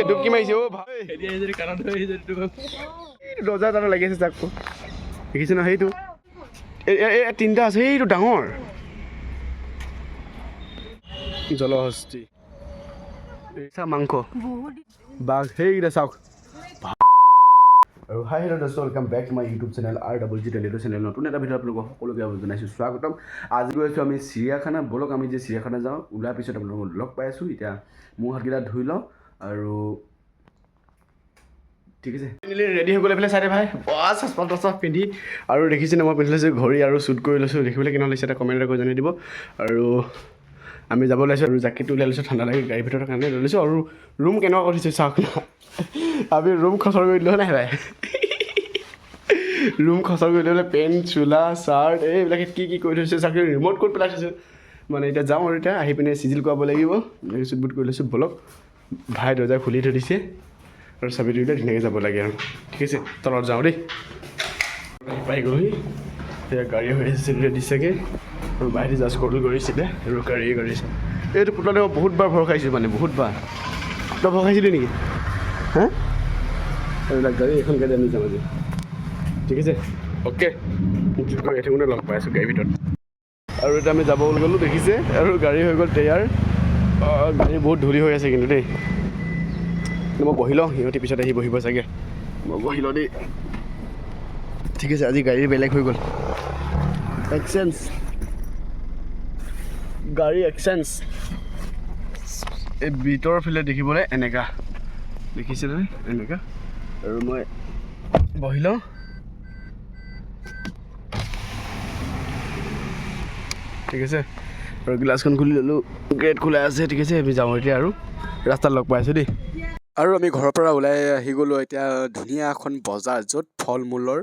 ডুবকি মাৰিছে অ' ভাই দৰ্জা এটা লাগি আছে চাকটো দেখিছে ন সেইটো তিনিটা আছে সেইটো ডাঙৰ জলহস্তি মাংস বাঘ সেইকেইটা চাওক আৰু হাই হেল্ল' দোস্ত welcome back to my YouTube channel RWG টেলিটো চেনেল নতুন এটা ভিডিঅ'ত আপোনালোকক সকলোকে জনাইছোঁ স্বাগতম আজি গৈ আছোঁ আমি চিৰিয়াখানা ব'লক আমি যে চিৰিয়াখানা যাওঁ ওলোৱাৰ পিছত আপোনালোকক লগ পাই আছোঁ এতিয়া মোৰ হাতকেইটা ধুই লওঁ আৰু ঠিক আছে ৰেডি হৈ গ'লে পেলাই চাই দে ভাই বাছ চচপা পিন্ধি আৰু দেখিছেনে মই পিন্ধি লৈছোঁ ঘড়ী আৰু শ্বুট কৰি লৈছোঁ দেখিবলৈ কেনেকুৱা লাগিছে এটা কমেণ্ট কৰি জনাই দিব আৰু আমি যাব ওলাইছোঁ আৰু জাকেটটো ওলাই লৈছোঁ ঠাণ্ডা লাগি গাড়ীৰ ভিতৰত কাৰণে লৈ লৈছোঁ আৰু ৰুম কেনেকুৱা কৰিছোঁ চাওক না আমি ৰুম খচৰ কৰি দিলোঁ নাই ভাই ৰুম খচৰ কৰি দিলে পেণ্ট চোলা চাৰ্ট এইবিলাকে কি কৰি থৈছে চাওক ৰিম'ট ক'ত পেলাই থৈছোঁ মানে এতিয়া যাওঁ আৰু এতিয়া আহি পিনে চিজিল কৰাব লাগিব শ্বুট বুট কৰি লৈছোঁ ব'লক ভাই দৰ্জা খুলি থৈ দিছে আৰু চাবিটো দিলে ধুনীয়াকৈ যাব লাগে আৰু ঠিক আছে তলত যাওঁ দেই পাই গ'লহি এতিয়া গাড়ী হৈ আছে দিছেগৈ আৰু বাহিৰে জাষ্ট কল কৰিছিলে আৰু গাড়ী এইটো পুতলাতে মই বহুতবাৰ ভৰ খাইছোঁ মানে বহুতবাৰ তই ভৰ খাইছিলি নেকি হা এইবিলাক গাড়ী এখন গাড়ী আমি যাম আজি ঠিক আছে অ'কে এঠোকোনে লগ পাই আছোঁ গাড়ীৰ ভিতৰত আৰু এতিয়া আমি যাব গ'লোঁ দেখিছে আৰু গাড়ী হৈ গ'ল তৈয়াৰ গাড়ী বহুত ধূলি হৈ আছে কিন্তু দেই মই বহি লওঁ সিহঁতি পিছত আহি বহিব চাগে মই বহি লওঁ দেই ঠিক আছে আজি গাড়ী বেলেগ হৈ গ'ল এক্সচেঞ্জ গাড়ী এক্সচেঞ্জ এই ভিতৰৰ ফালে দেখিবলৈ এনেকা দেখিছিলে এনেকা আৰু মই বহি লওঁ ঠিক আছে আৰু গ্লাছখন খুলি ল'লোঁ গেট খোলা আছে ঠিক আছে আমি যাওঁ এতিয়া আৰু ৰাস্তাত লগ পাই আছোঁ দেই আৰু আমি ঘৰৰ পৰা ওলাই আহি গ'লোঁ এতিয়া ধুনীয়া এখন বজাৰ য'ত ফল মূলৰ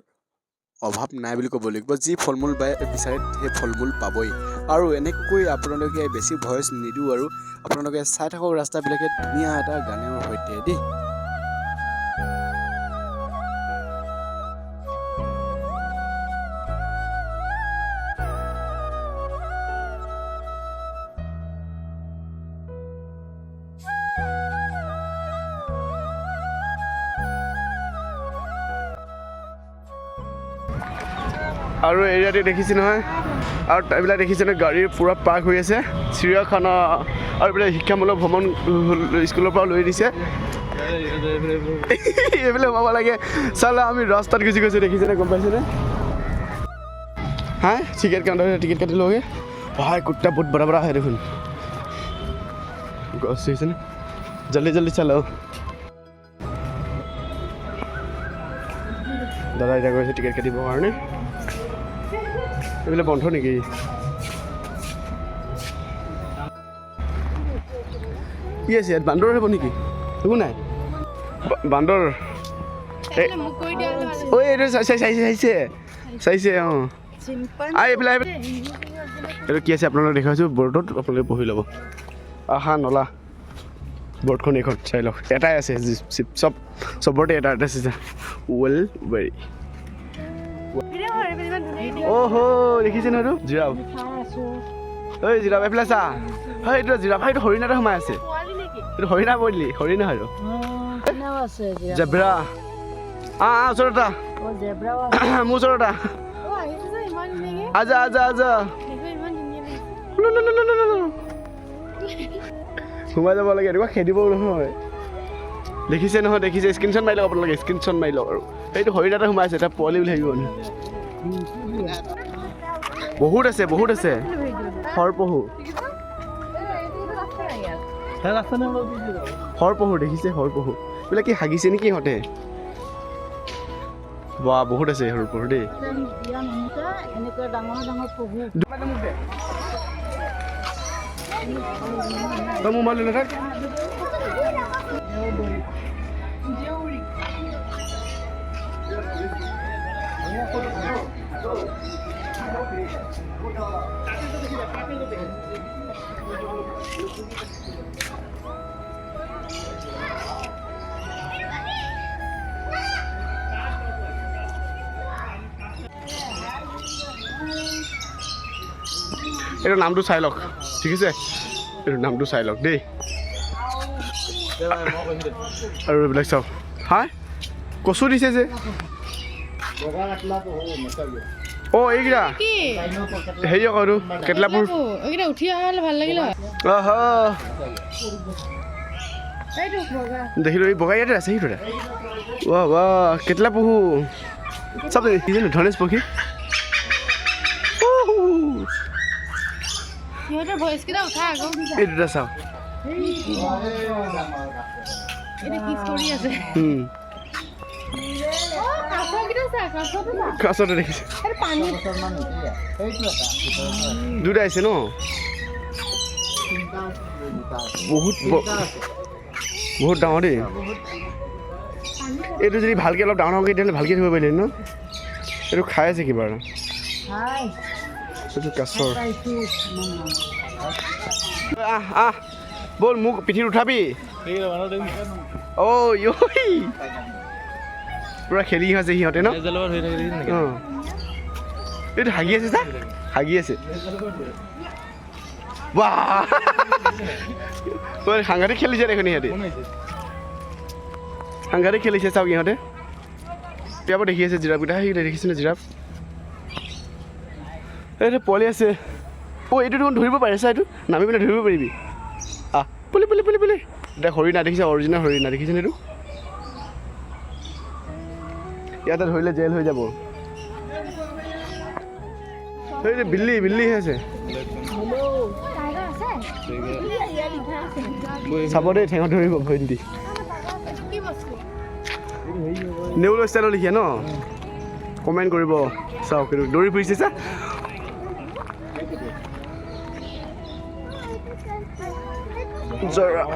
অভাৱ নাই বুলি ক'ব লাগিব যি ফল মূল বিচাৰে সেই ফল মূল পাবই আৰু এনেকৈ আপোনালোকে বেছি ভইচ নিদিওঁ আৰু আপোনালোকে চাই থাকক ৰাস্তাবিলাকে ধুনীয়া এটা গানৰ সৈতে দেই আৰু এৰিয়াতে দেখিছে নহয় আৰু এইবিলাক দেখিছে নহয় গাড়ীৰ পূৰা পাৰ্ক হৈ আছে চিৰিয়াখানা আৰু এইবিলাক শিক্ষামূলক ভ্ৰমণ স্কুলৰ পৰা লৈ দিছে এইবিলাক সোমাব লাগে চালা আমি ৰাস্তাত গুচি গৈছোঁ দেখিছেনে গম পাইছেনে হা টিকেট কাউণ্টাৰ টিকেট কাটি লওঁগৈ ভাই কুত্তা বহুত বৰা বৰা হয় দেখোন গছ দেখিছেনে জল্দি জল্দি চালো দাদা এতিয়া গৈছে টিকেট কাটিবৰ কাৰণে এইবিলাক বন্ধ নেকি কি আছে ইয়াত বান্দৰ হ'ব নেকি একো নাই বান্দৰ ঐ এইটো চাইছে অঁ এইফালে এইটো কি আছে আপোনালোকে দেখাইছোঁ বৰ্ডত আপোনালোকে পঢ়ি ল'ব আহা নলা বৰ্ডখন এইখন চাই লওক এটাই আছে চবতে এটা আছে ৱেলবেৰী অহ' দেখিছে নহয় এইটো জিৰাফ ঐ জিৰাফ এইফালে চা হয় এইটো জিৰাফ এইটো হৰিণা এটা সোমাই আছে এইটো হৰিণা পৰিলি হৰিণা আৰু জেব্ৰা ওচৰত মোৰ ওচৰত আজা সোমাই যাব লাগে এনেকুৱা খেদিব নহয় দেখিছে স্ক্ৰীনশ্বট মাৰি লওক আপোনালোকে স্ক্ৰীনশ্বট মাৰি লওক আৰু এইটো হৰিণা এটা সোমাই আছে এটা পোৱালি বুলি ভাবিব বহুত আছে সৰপহু দেখিছে সৰপহু এইবিলাক কি হাগিছে নেকি ইহঁতে বা বহুত আছে সৰপহু দেই মোৰ মাল নাথাক এইটো নামটো চাই লওক ঠিক আছে এইটো নামটো চাই লওক দেই আৰু এইবিলাক চাওক হা কচু দিছে যে অ' এইকেইটা হেৰি আকৌ আৰু কেটলাপুৰ উঠি অহা হ'লে ভাল লাগিলে দেখিলোঁ এই বগা ইয়াতে আছে সেইটো ৱাহ ৱাহ কেটলা পহু চব দেখিছিলোঁ ধনেশ পক্ষী সিহঁতৰ ভইচকেইটা উঠা আকৌ এই দুটা চাওক কি ষ্টৰি আছে কাছতে দেখিছে দুটা আহিছে ন বহুত বহুত ডাঙৰ দেই এইটো যদি ভালকৈ অলপ ডাঙৰ ডাঙৰকৈ তেতিয়াহ'লে ভালকৈ ধৰিব পাৰিলে ন এইটো খাই আছে কিবা এইটো কাছৰ আহ আহ ব'ল মোক পিঠিত উঠাবি অ' পুৰা খেলি আছে সিহঁতে ন এইটো হাগি আছে চা হাগি আছে বাহ সাংঘাতিক খেলিছে দেখোন ইহঁতে সাংঘাতিক খেলিছে চাওক ইহঁতে এতিয়াৰ দেখি আছে জিৰাফকেইটা সেইকেইটা দেখিছেনে জিৰাফ এইটো পোৱালি আছে অ' এইটো দেখোন ধৰিব পাৰিছা এইটো নামি পেলাই ধৰিব পাৰিবি আহ পুলি পুলি পুলি পুলি এতিয়া হৰিণা দেখিছে অৰিজিনেল হৰিণা দেখিছেনে এইটো ইয়াতে ধৰিলে জেল হৈ যাব এই বিল্লি বিল্লি আছে চাব দেই ঠেঙত ধৰিব ভৰি দি নেউল ষ্টাইলত লিখিয়া ন কমেণ্ট কৰিব চাওক এইটো দৌৰি ফুৰিছে চা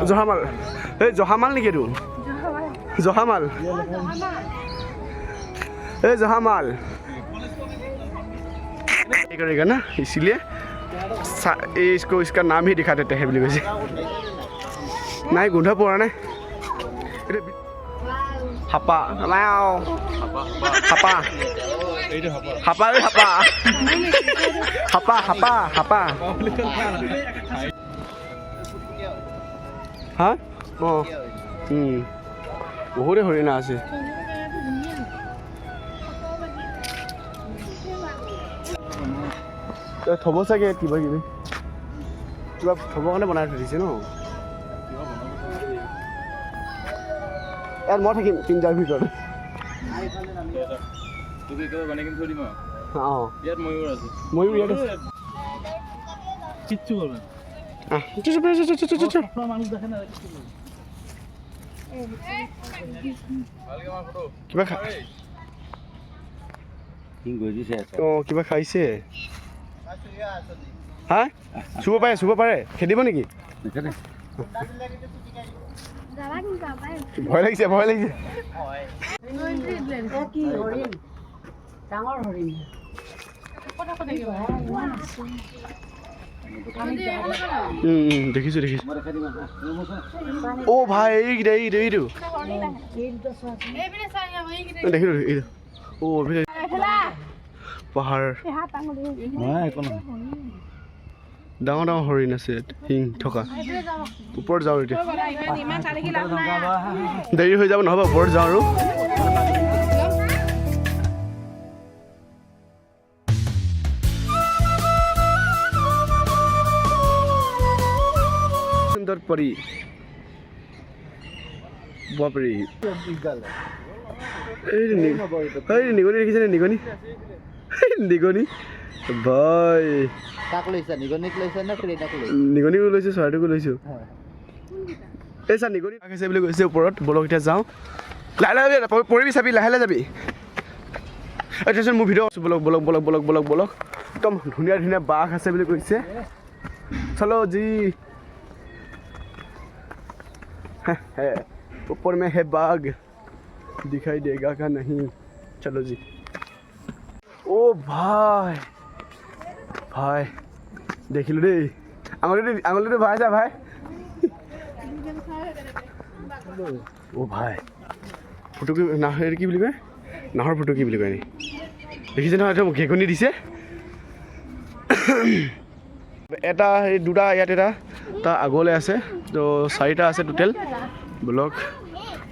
জহামাল এই জহামাল নেকি এইটো जहामाल जहामाल करेगा ना, इसीलिए इसको इसका नाम ही दिखा देते हैं बोली वैसे नहीं गुंडा पड़ा ना हापा लाओ हापा हापा हापा हापा हापा हापा हाँ बहुत हरिणा আছে থব চাগে কিবা কিবি কিবা থবৰ কাৰণে বনাই থৈ দিছে ন ইয়াত মই থাকিম পিঞ্জাৰ ভিতৰত ময়ূৰ ইয়াত আছে কিচ্ছু কৰবেন কিবা কিবা খাইছে হা চুব পাৰে খেদিব নেকি ভয় লাগিছে দেখিছো ও ভাই এইটো দেখিলো ও পাহাৰ ডাঙৰ ডাঙৰ হৰিণ আছে শিং থকা ওপৰত যাওঁ এতিয়া দেৰি হৈ যাব নহ'ব ওপৰত যাওঁ আৰু সুন্দৰ পৰি বাপৰে নিগনি দেখিছেনে নিগনি ভাই নিগনিকো লৈছোঁ চৰাইটোকো লৈছোঁ এই চা নিগনি ৰাখিছে বুলি কৈছে ওপৰত বলক এতিয়া যাওঁ লাহে পৰিবি চাবি লাহে যাবি তাৰপিছত মোৰ ভিডিঅ' আছোঁ বলক একদম ধুনীয়া বাঘ আছে বুলি কৈছে চলো জি ऊपर में है बाघ दिखाई देगा क्या नहीं चलो जी ओ भाई देखिलो दे आंगुली भाई जा भाई ओ भाई फोटो की नाहर की বুলি কয় নাহৰ ফটো কি বুলি কয় নি দেখিছে নহয় একদম ঘেকনি দিছে এটা এই দুটা ইয়াত এটা তা আগলৈ আছে তো চাৰিটা আছে টোটেল ब्लॉग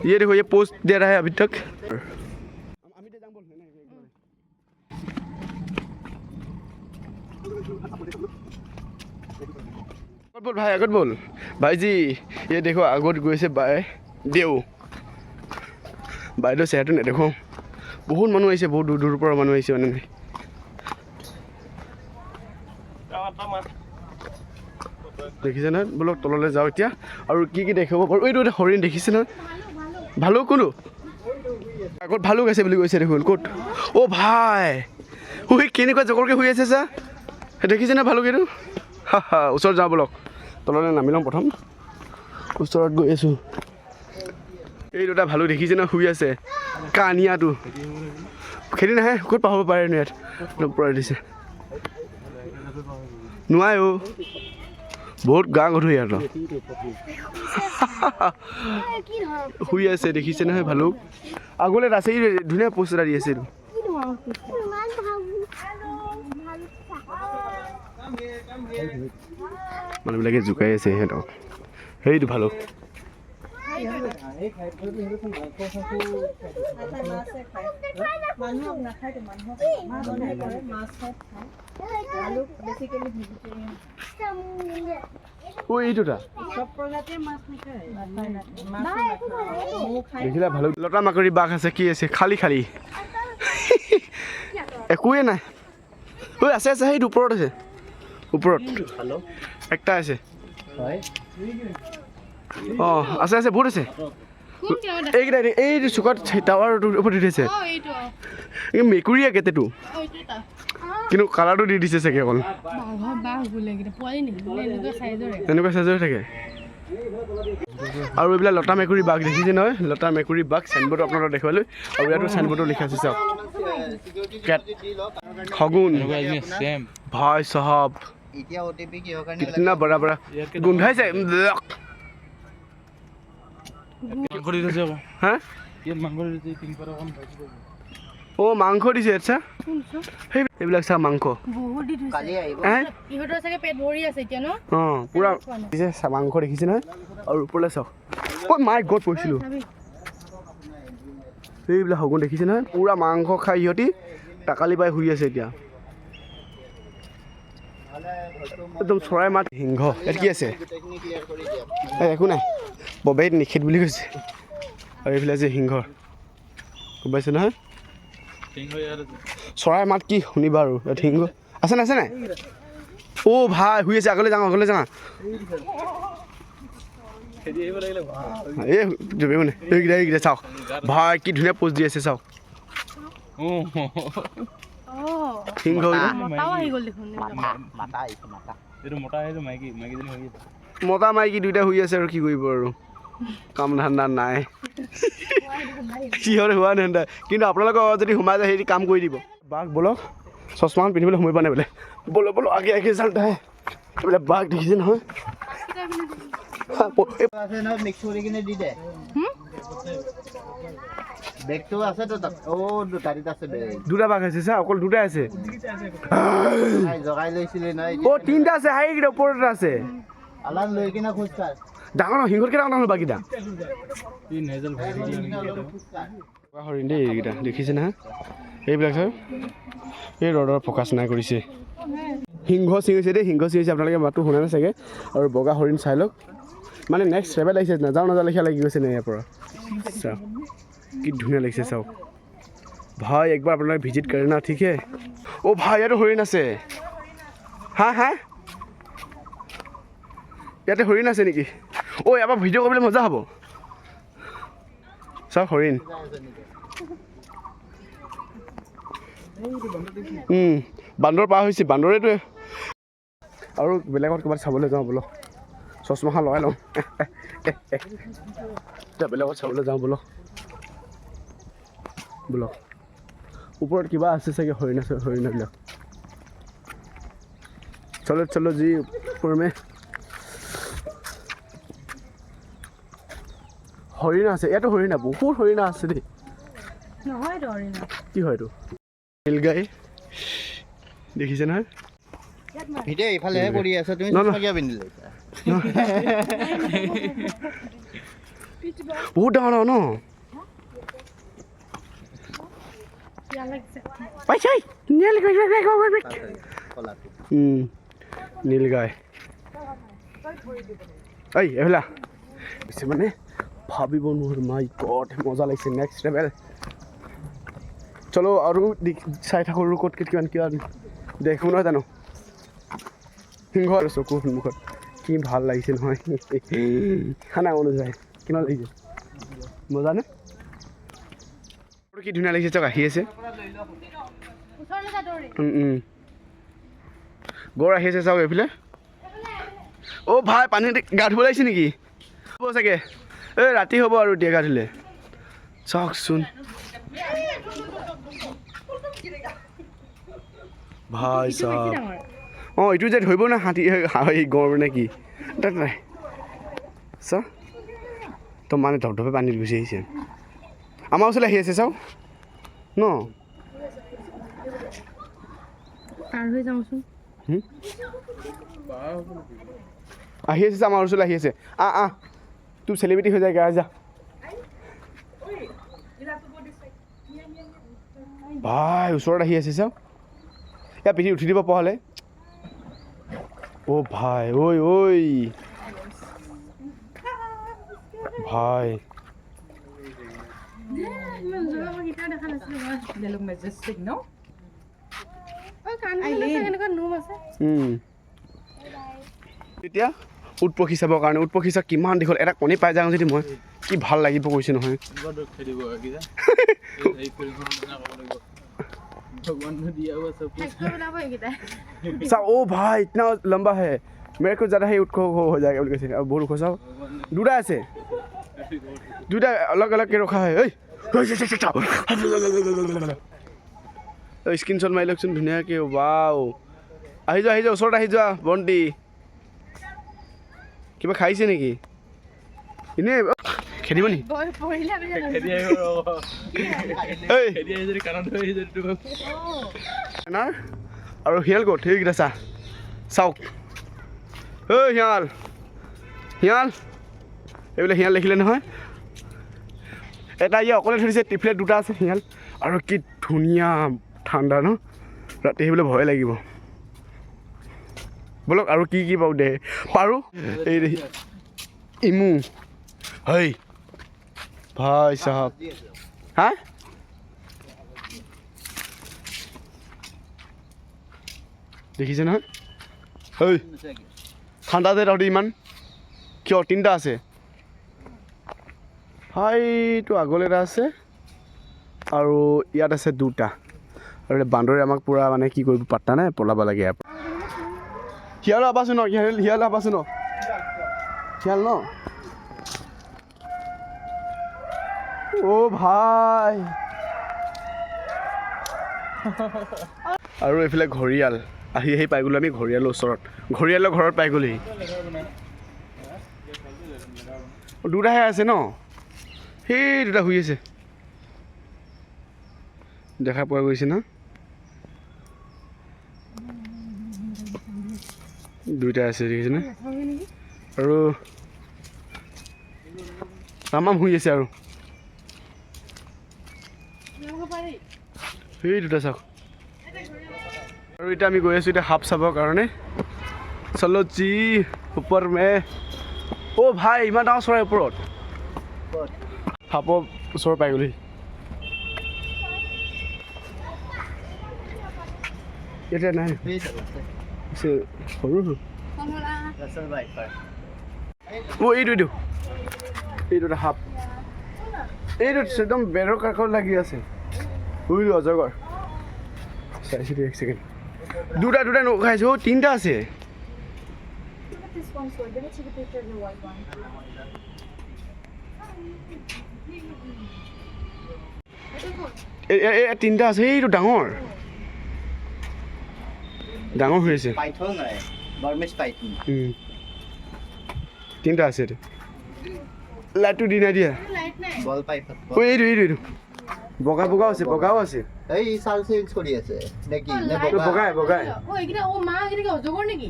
ये देखो, ये पोस्ट दे रहा है अभी तक। बोल भाई आगत बोल भाई जी, ये देखो आगत গৈছে বাই দেউ বাইদেউ চেহেৰাটো নেদেখোঁ। বহুত মানুহ আহিছে, বহুত দূৰ দূৰৰ পৰা মানুহ আহিছে মানে। দেখিছে নহয় ব্লগ তললৈ যাওঁ এতিয়া আৰু কি কি দেখিব পাৰোঁ। এইটো এটা হৰিণ দেখিছে নহয়, ভালুক কোনটো আগত ভালুক আছে বুলি কৈছে দেখোন। ক'ত অ' ভাই শুই কেনেকুৱা জগৰকৈ শুই আছে চা, দেখিছে নে ভালুক এইটো? হা হা ওচৰত যাওঁ ব্লগ, তললৈ নামি লওঁ প্ৰথম। ওচৰত গৈ আছোঁ, এই দুটা ভালুক দেখিছে ন শুই আছে। কানিয়াটো খেদি নাহে, ক'ত পাহৰিব পাৰে ইয়াত পৰাই দিছে নোৱাৰে অ', বহুত গা গধুৰ ইয়াত শুই আছে দেখিছে নহয় ভালুক। আগলৈ আছে ধুনীয়া পোষ্ট এটা দি আছে এইটো। মানুহবিলাকে জোকাই আছে সিহঁতক, সেইটো ভালুক। দেখিলা ভালুক, লতা মাকৰি বাঘ আছে, কি আছে খালী খালী একোৱে নাই। ঐ আছে আছে, সেইটো ওপৰত আছে, ওপৰত একটা আছে। অঁ আছে আছে, বহুত আছে এইকেইটা। এই চুকত টাৱাৰটোৰ ওপৰত উঠিছে মেকুৰীয়া কেতেটো, কিন্তু কালাৰটো দি দিছে চাগে অকল, এনেকুৱা চাইজৰে থাকে। আৰু এইবিলাক লতা মেকুৰী বাঘ দেখিছে নহয়, লতা মেকুৰী বাঘ চাইনবোৰ্ড আপোনালোকক দেখুৱালোঁ। আৰু ইয়াতো চাইনবোৰ্ডত লিখা আছে চাওক, কেট শগুন ভাই সাহাব কিतना बड़ा बड़ा গোন্ধাইছে। ও মাংস দিছে, আচ্ছা এইবিলাক চা মাংস অঁ পুৰা দিছে মাংস দেখিছে নহয়। আৰু ওপৰলৈ চাওক, ঐ মাই গড পৰিছিলোঁ। এইবিলাক শগুন দেখিছে নহয়, পুৰা মাংস খাই সিহঁতি টাকালি পাই শুই আছে এতিয়া। একদম চৰাই মাত। সিংহ ইয়াত কি আছে? একো নাই, ববেই নিষেধ বুলি কৈছে। আৰু এইফালে যে সিংহ গম পাইছে নহয়, চৰাই মাত কি শুনিবা আৰু। ইয়াত সিংহ আছে নাই, আছে নাই? অ' ভাই শুই আছে, আগলৈ যাওঁ আগলৈ যাওঁ। এই যাবি মানে এইকেইটা চাওক ভাই, কি ধুনীয়া পোষ্ট দি আছে চাওক। সিংহ মতা মাইকী দুইটা শুই আছে আৰু কি কৰিব আৰু, কাম ধান্দা নাই সিহঁতে হোৱা ধান্দা। কিন্তু আপোনালোকৰ যদি সোমাই যায় সেই কাম কৰি দিব। বাঘ বলক, চশমাখন পিন্ধিবলৈ সময় পোৱা নাই বোলে। বলো বলো আগে আগে যাওঁ তাই। বোলে বাঘ দেখিছে নহয়, দুটা বাঘ আছে চা, অকল দুটা আছে। অ' তিনিটা আছে, হাইকেইটা ওপৰত আছে ডাঙৰ সিংহতকৈ ডাঙৰ ডাঙৰ বাঘকেইটা। হৰিণ দেই এইকেইটা দেখিছে নহয়, এইবিলাক চাওক। এই ৰ'দৰ ফ'কাছ নাই কৰিছে। সিংহ চিঙিছে দেই, সিংহ চিঙিছে, আপোনালোকে মাতটো শুনা নাই চাগে। আৰু বগা হৰিণ চাই লওক, মানে নেক্সট লেভেল লাগিছে, নাযাওঁ নাযাওঁ লেখীয়া লাগি গৈছে নে ইয়াৰ পৰা। চাওক কি ধুনীয়া লাগিছে চাওক ভাই, একবাৰ আপোনালোকে ভিজিট কৰে না, ঠিক হে। অ' ভাই ইয়াতো হৰিণ আছে, হা হা ইয়াতে হৰিণ আছে নেকি? অ' ইয়াৰ পৰা ভিডিঅ' কৰিবলৈ মজা হ'ব। চাওক হৰিণ, বান্দৰ পাৰ হৈছে, বান্দৰেতো। আৰু বেলেগত ক'ৰবাত চাবলৈ যাওঁ বলক, চশমাখন লগাই লওঁ। এতিয়া বেলেগত চাবলৈ যাওঁ বলক বলক। ওপৰত কিবা আছে চাগে, হৰিণ আছে, হৰিণবিলাক। চলো চলো জি ওপৰ মে হৰিণা আছে, ইয়াতো হৰিণা, বহুত হৰিণা আছে দেই। কি হয় এইটো? নীলগাই দেখিছে নহয়, ভিডিঅ' এইফালেহে কৰি আছে, তুমি চশমা কিয় পিন্ধিলে? বহুত ডাঙৰ ডাঙৰ ন পাইছে নীল গাই নীল গাই এই এইফালে পিছে মানে ভাবিব নোৱাৰো মাই গড মজা লাগিছে নেক্সট লেভেল চলো আৰু চাই থাকোঁ আৰু ক'ত কিমান কিমান দেখোঁ নহয় জানো সিংহ আৰু চকুৰ সন্মুখত কি ভাল লাগিছে নহয় খানা মনত যায় কিমান লাগিছে মজা নে কি ধুনীয়া লাগিছে চাওক আহি আছে গড় আহি আছে চাওক এইফালে অ' ভাই পানী গা ধুব লাগিছে নেকি হ'ব চাগে এই ৰাতি হ'ব আৰু এতিয়া গা ধুলে চাওকচোন ভাই চাওক অঁ এইটো যে ধৰিব না হাতী গড় নে কি তাত নাই চা তো মানে ধপধপে পানীত গুচি আহিছে আমাৰ ওচৰলৈ আহি আছে চাওক ন আহি আছে আমাৰ ওচৰলৈ আহি আছে তোৰ চেলিব্ৰিটি হৈ যায় গা যা ভাই ওচৰত আহি আছে চাওক ইয়াৰ পিঠি উঠি দিব পৰা হ'লে অ' ভাই ঐ ভাই এতিয়া উট পক্ষী চাবৰ কাৰণে উট পক্ষী চাওক কিমান দীঘল এটা কণী পাই যাওঁ যদি মই কি ভাল লাগিব কৈছে নহয় ओ भाई इतना लंबा है मेरे को ज़्यादा ही उठ हो जाएगा बोल के अब बहुत खोसा दूरा ऐसे दूरा अलग अलग के रखा है स्क्रीन शॉट मारि लওকচোন ধুনীয়াকৈ वाव আহি যা ওচৰত আহি যা বন্টি কিবা খাইছে নেকি এনে খেদিব নি আৰু শিয়াল ক'ত সেইকেইটা চাওক ঐ শিয়াল এইবিলাক শিয়াল দেখিলে নহয় এটা ইয়ে অকলে ধৰিছে টিফলেট দুটা আছে শিয়াল আৰু কি ধুনীয়া ঠাণ্ডা ন ৰাতি আহিবলৈ ভয় লাগিব বলক আৰু কি কি পাওঁ দে পাৰোঁ এই ইমু হেই ভাই সাহেব হা দেখিছে নহয় ঐ ঠাণ্ডা যে তহঁতি ইমান কিয় তিনিটা আছে হাইটো আগলৈ এটা আছে আৰু ইয়াত আছে দুটা আৰু বান্দৰে আমাক পূৰা মানে কি কৰিব পাত্তা নাই পলাব লাগে ইয়াৰ পৰা শিয়ালো আবাচোন ন শিয়াল আবাচোন ন শিয়াল ন অ' ভাই আৰু এইফালে ঘৰিয়াল আহি পাই গ'লোঁ আমি ঘৰিয়ালৰ ওচৰত ঘৰিয়ালৰ ঘৰত পাই গ'লোহি দুটাহে আছে ন সেই দুটা শুই আছে দেখা পোৱা গৈছে ন দুইটা আছে দেখিছেনে আৰু তামাম শুই আছে আৰু সেই দুটা চাওক আৰু এতিয়া আমি গৈ আছোঁ এতিয়া সাপ চাবৰ কাৰণে চলো জি ওপৰ মে অ' ভাই ইমান ডাঙৰ চৰাই ওপৰত সাপৰ ওচৰ পাই গ'লি এতিয়া নাই সৰু অ' এইটো এটা সাপ এইটো একদম বেৰৰ কাষত লাগি আছে উইল অজগৰ চাইছোঁ এক ছেকেণ্ড দুটা খাইছোঁ অ' তিনিটা আছে তিনিটা আছে এইটো ডাঙৰ হৈ আছে তিনিটা আছে এইটো লাইটটো দি নাই দিয়া ঐ এইটো বগাও আছে এই সাল চেঞ্জ কৰি আছে নেকি নে বগাই ও এইকেইটা ও মা এইকেইটা অজগৰ নেকি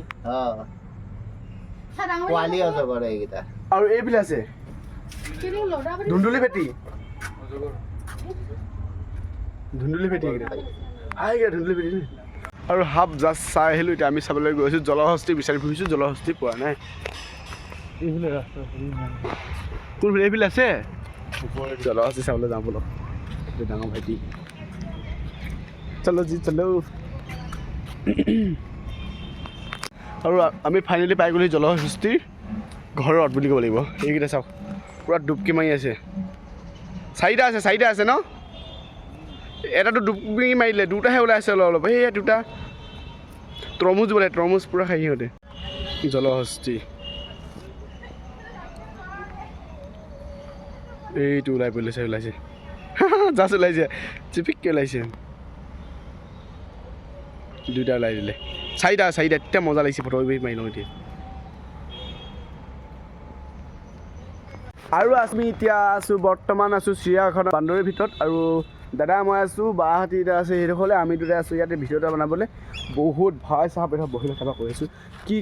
পোৱালি অজগৰ এইকেইটা আৰু এইবিলাক আছে ধুন্দুলি ভেটি ধুন্দুলি ভেটি ধুন্দুলি ভেটি আৰু সাপ জাষ্ট চাই আহিলোঁ এতিয়া আমি চাবলৈ গৈছোঁ জলহস্তী বিচাৰি ফুৰিছোঁ জলহস্তী পোৱা নাই এইফালে ৰাস্তা কোনফালে এইফালে আছে জলহস্তী চাবলৈ যাওঁ বলক ডাঙৰ ভাইটি চলো জি চলো আৰু আমি ফাইনেলি পাই গ'লোঁ জলহস্তীৰ ঘৰত বুলি ক'ব লাগিব এইকেইটা চাওক পূৰা ডুবকি মাৰি আছে চাৰিটা আছে ন এটাতো ডুবকি মাৰিলে দুটাহে ওলাই আছে অলপ অলপ সেয়া দুটা তৰমুজ বোলে তৰমুজ পূৰা খাই সিহঁতে জলহস্তী এইটো ওলাই পৰিলে ওলাইছে জাষ্ট ওলাইছে চিপিককৈ ওলাইছে দুটা ওলাই দিলে চাৰিটা এতিয়া মজা লাগিছে ফটো মাৰি লওঁ এতিয়া আৰু আমি এতিয়া বৰ্তমান আছোঁ চিৰিয়াখানা বান্দৰীৰ ভিতৰত আৰু দাদা মই আছোঁ বাহঁতি এতিয়া আছে সেইডোখৰলৈ আমি দুটা আছোঁ ইয়াতে ভিডিঅ' এটা বনাবলৈ বহুত ভয় চাহাব এটা বহি কথা কৈ আছোঁ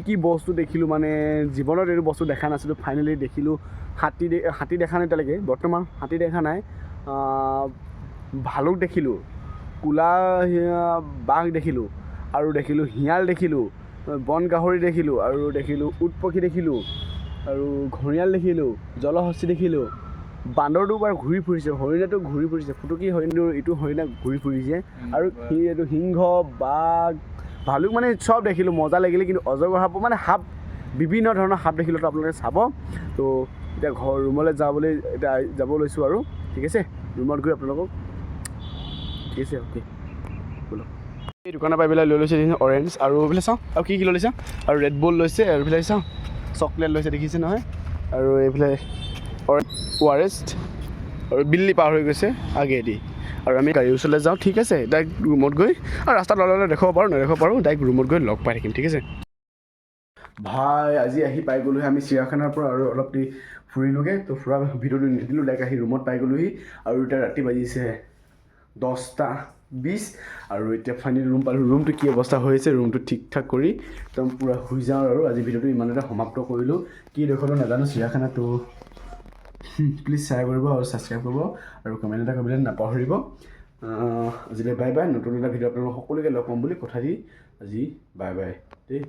কি বস্তু দেখিলোঁ মানে জীৱনত এইটো বস্তু দেখা নাছিলোঁ ফাইনেলি দেখিলোঁ হাতী দেখা নাই এতিয়ালৈকে বৰ্তমান হাতী দেখা নাই ভালুক দেখিলোঁ ক'লা বাঘ দেখিলোঁ আৰু দেখিলোঁ শিয়াল দেখিলোঁ বন গাহৰি দেখিলোঁ আৰু দেখিলোঁ উট পক্ষী দেখিলোঁ আৰু ঘঁৰিয়াল দেখিলোঁ জলহস্তী দেখিলোঁ বান্দৰটো বাৰু ঘূৰি ফুৰিছে হৰিণাটো ঘূৰি ফুৰিছে ফুটুকী হৰিণটো ইটো হৰিণা ঘূৰি ফুৰিছে আৰু এইটো সিংহ বাঘ ভালুক মানে চব দেখিলোঁ মজা লাগিলে কিন্তু অজগৰ সাপ মানে সাপ বিভিন্ন ধৰণৰ সাপ দেখিলোঁ তো আপোনালোকে চাব তো এতিয়া ৰুমলৈ যাব লৈছোঁ আৰু ঠিক আছে ৰুমত গৈ আপোনালোকক ঠিক আছে অ'কে ব'লক এই দোকানৰ পৰা এইবিলাক লৈ লৈছে অৰেঞ্জ আৰু এইফালে চাওঁ আৰু কি লৈ লৈছে আৰু ৰেড বুল লৈছে আৰু এইফালে চাওঁ চকলেট লৈছে দেখিছে নহয় আৰু এইফালে ORS আৰু বিল্লি পাৰ হৈ গৈছে আগেদি আৰু আমি গাড়ীৰ ওচৰলৈ যাওঁ ঠিক আছে ডাইৰেক্ট ৰুমত গৈ আৰু ৰাস্তাত ল'লে দেখাব পাৰোঁ নেদেখাব পাৰোঁ ডাইৰেক্ট ৰুমত গৈ লগ পাই থাকিম ঠিক আছে ভাই আজি আহি পাই গ'লোহি আমি চিৰিয়াখানাৰ পৰা আৰু অলপ দেৰি ফুৰিলোগৈ তো ফুৰা ভিডিঅ'টো নিদিলোঁ ডাইৰেক্ট আহি ৰুমত পাই গ'লোহি আৰু এতিয়া ৰাতি বাজিছে 10:20 আৰু এতিয়া ফাইনেলি ৰুম পালোঁ ৰুমটো কি অৱস্থা হৈছে ৰুমটো ঠিক ঠাক কৰি একদম পূৰা শুই যাওঁ আৰু আজি ভিডিঅ'টো ইমানতে সমাপ্ত কৰিলোঁ কি দেখালোঁ নাজানো চিৰিয়াখানাটো প্লিজ শ্বেয়াৰ কৰিব আৰু ছাবস্ক্ৰাইব কৰিব আৰু কমেণ্ট এটা কৰিবলৈ নাপাহৰিব আজিলৈ বাই বাই নতুন এটা ভিডিঅ' আপোনালোক সকলোকে লগ পাম বুলি কথা দি আজি বাই বাই দেই